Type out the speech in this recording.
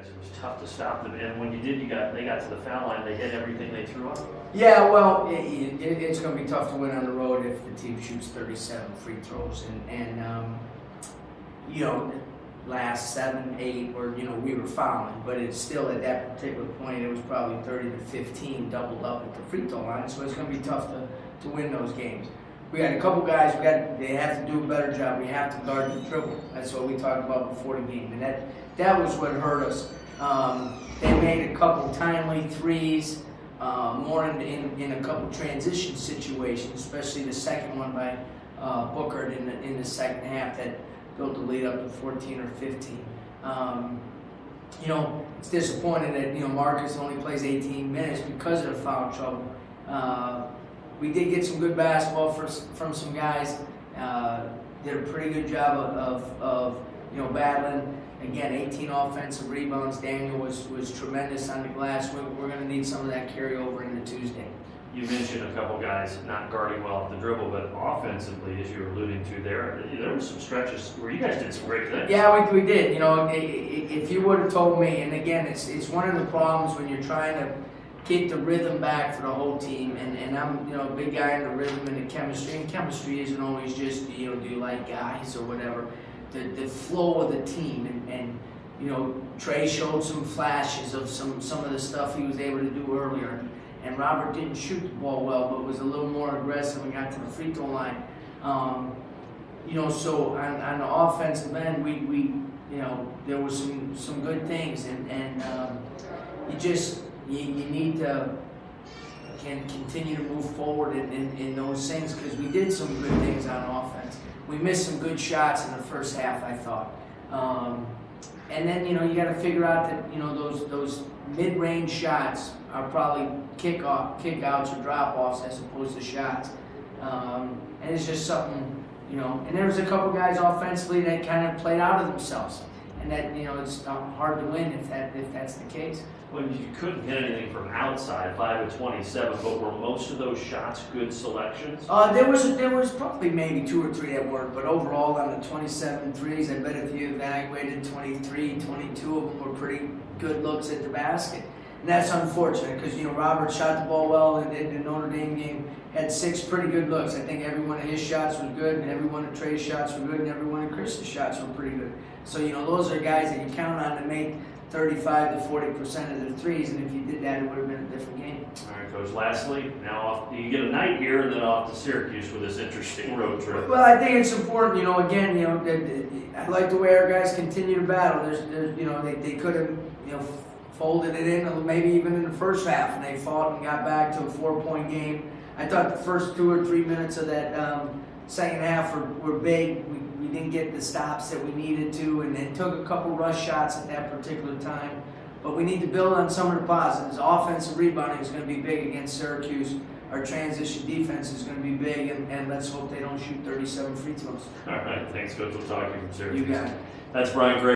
guys. It was tough to stop them. And when you did, they got to the foul line. They hit everything they threw up. Yeah, well, it's going to be tough to win on the road if the team shoots 37 free throws. And you know, last 7, 8, or, you know, we were fouling, but it's still at that particular point, it was probably 30 to 15 doubled up at the free throw line. So it's going to be tough to win those games. We got a couple guys, they have to do a better job. We have to guard the dribble. That's what we talked about before the game. And that was what hurt us. They made a couple timely threes, more in a couple transition situations, especially the second one by Booker in the second half that built the lead up to 14 or 15. You know, it's disappointing that, you know, Marcus only plays 18 minutes because of the foul trouble. We did get some good basketball from some guys. Did a pretty good job of you know, battling. Again, 18 offensive rebounds. Daniel was tremendous on the glass. We're going to need some of that carryover into Tuesday. You mentioned a couple guys not guarding well off the dribble, but offensively, as you were alluding to there were some stretches where you guys did some great things. Yeah, we did. You know, if you would have told me, and again, it's one of the problems when you're trying to get the rhythm back for the whole team, and I'm, you know, a big guy in the rhythm and the chemistry, and chemistry isn't always just, you know, do you like guys or whatever. The flow of the team, and you know, Trey showed some flashes of some of the stuff he was able to do earlier, and Robert didn't shoot the ball well, but was a little more aggressive and got to the free throw line. You know, so on the offensive end, we you know, there was some good things, and you need to continue to move forward in those things, because we did some good things on offense. We missed some good shots in the first half, I thought. And then, you know, you got to figure out that, you know, those mid-range shots are probably kick-outs or drop-offs as opposed to shots. And it's just something, you know. And there was a couple guys offensively that kind of played out of themselves. And that, you know, it's hard to win if that's the case. Well, you couldn't hit anything from outside, 5 of 27, but were most of those shots good selections? There was probably maybe 2 or 3 that worked, but overall on the 27 threes, I bet if you evaluated 23, 22 of them were pretty good looks at the basket. And that's unfortunate because, you know, Robert shot the ball well, and the Notre Dame game had 6 pretty good looks. I think every one of his shots was good, and every one of Trey's shots were good, and every one of Chris's shots were pretty good. So, you know, those are guys that you count on to make 35 to 40% of the threes, and if you did that, it would have been a different game. All right, Coach. Lastly, now you get a night here, and then off to Syracuse with this interesting road trip. Well, I think it's important. You know, again, you know, I like the way our guys continue to battle. There's, you know, they could have, you know, folded it in, maybe even in the first half, and they fought and got back to a 4-point game. I thought the first 2 or 3 minutes of that second half were big. We didn't get the stops that we needed to, and then took a couple rush shots at that particular time. But we need to build on some of the positives. Offensive rebounding is going to be big against Syracuse. Our transition defense is going to be big, and let's hope they don't shoot 37 free throws. All right, thanks, Coach. We'll talk to you from Syracuse. You got it. That's Brian Gregory.